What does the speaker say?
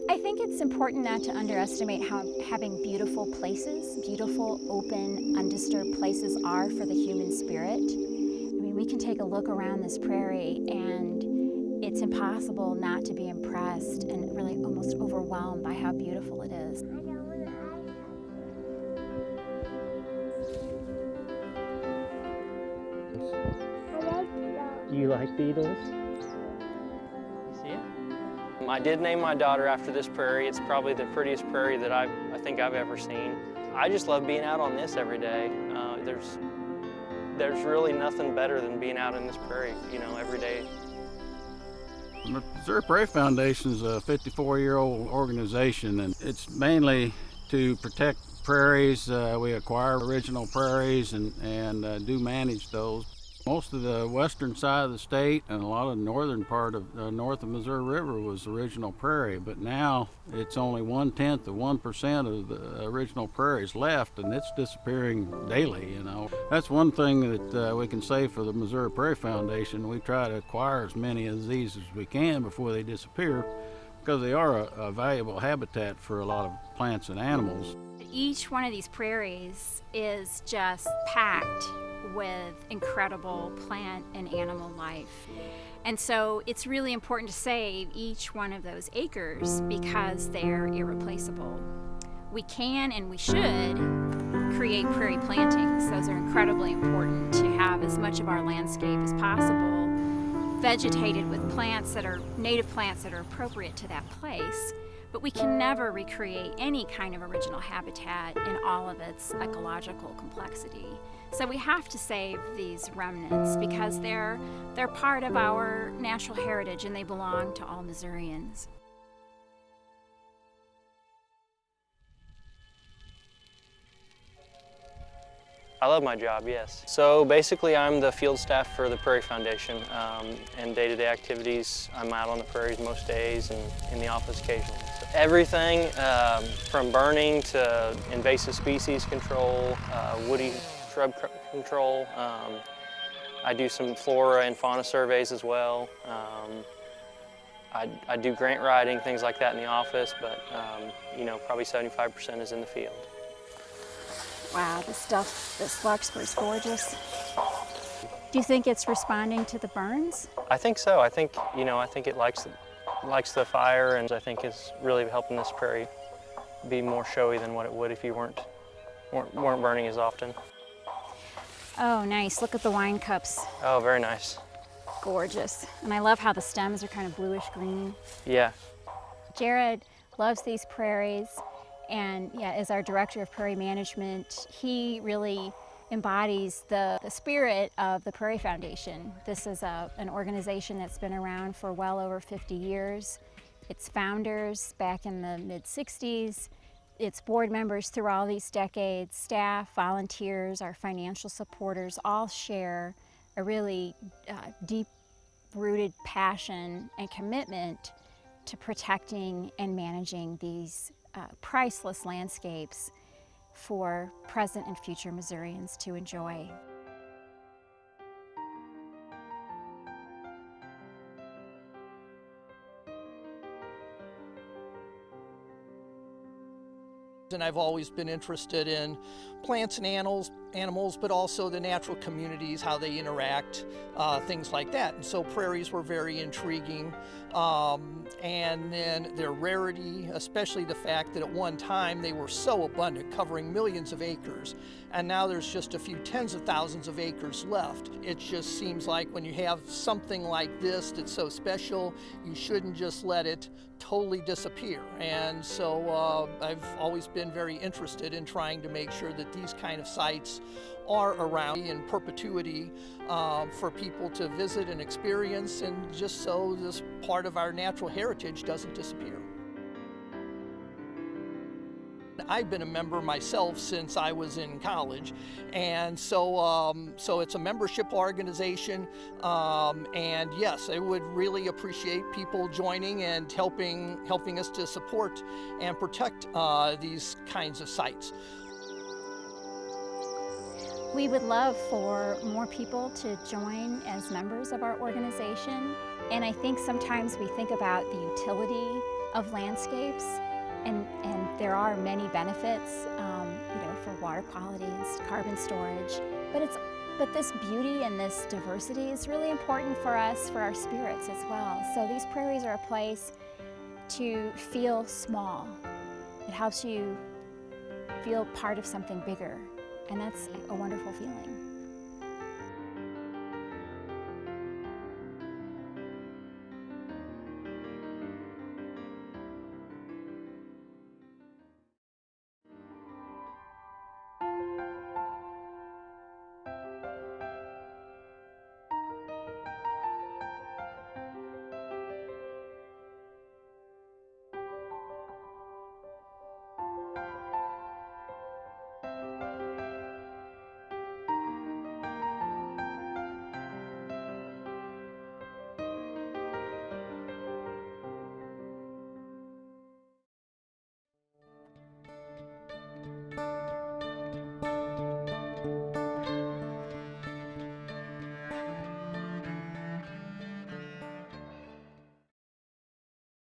I think it's important not to underestimate how having beautiful places, beautiful, open, undisturbed places are for the human spirit. I mean, we can take a look around this prairie and it's impossible not to be impressed and really almost overwhelmed by how beautiful it is. Do you like beetles? You see it? I did name my daughter after this prairie. It's probably the prettiest prairie that I think I've ever seen. I just love being out on this every day. There's really nothing better than being out in this prairie, you know, every day. The Missouri Prairie Foundation is a 54-year-old organization, and it's mainly to protect prairies. We acquire original prairies and do manage those. Most of the western side of the state and a lot of the northern part of north of Missouri River was original prairie, but now it's only 1/10 of 1% of the original prairies left, and it's disappearing daily, you know. That's one thing that we can say for the Missouri Prairie Foundation. We try to acquire as many of these as we can before they disappear, because they are a valuable habitat for a lot of plants and animals. Each one of these prairies is just packed with incredible plant and animal life. And so it's really important to save each one of those acres because they're irreplaceable. We can and we should create prairie plantings. Those are incredibly important to have as much of our landscape as possible vegetated with plants that are native plants that are appropriate to that place. But we can never recreate any kind of original habitat in all of its ecological complexity. So we have to save these remnants because they're part of our natural heritage and they belong to all Missourians. I love my job, yes. So basically I'm the field staff for the Prairie Foundation, and day-to-day activities, I'm out on the prairies most days and in the office occasionally. So everything from burning to invasive species control, woody shrub control. I do some flora and fauna surveys as well. I do grant writing, things like that in the office, but you know, probably 75% is in the field. Wow, this larkspur is gorgeous. Do you think it's responding to the burns? I think so. I think, you know, I think it likes the fire, and I think it's really helping this prairie be more showy than what it would if you weren't burning as often. Oh, nice. Look at the wine cups. Oh, very nice. Gorgeous. And I love how the stems are kind of bluish green. Yeah. Jared loves these prairies, and yeah, as our director of prairie management, he really embodies the spirit of the Prairie Foundation. This is an organization that's been around for well over 50 years. Its founders back in the mid-60s, its board members through all these decades, staff, volunteers, our financial supporters all share a really deep-rooted passion and commitment to protecting and managing these priceless landscapes for present and future Missourians to enjoy. And I've always been interested in plants and animals, but also the natural communities, how they interact, things like that. And so prairies were very intriguing. And then their rarity, especially the fact that at one time they were so abundant, covering millions of acres. And now there's just a few tens of thousands of acres left. It just seems like when you have something like this that's so special, you shouldn't just let it totally disappear. And so I've always been very interested in trying to make sure that these kind of sites are around in perpetuity for people to visit and experience, and just so this part of our natural heritage doesn't disappear. I've been a member myself since I was in college, and so it's a membership organization, and yes, I would really appreciate people joining and helping us to support and protect these kinds of sites. We would love for more people to join as members of our organization. And I think sometimes we think about the utility of landscapes, and there are many benefits, for water quality and carbon storage. But this beauty and this diversity is really important for us, for our spirits as well. So these prairies are a place to feel small. It helps you feel part of something bigger, and that's a wonderful feeling.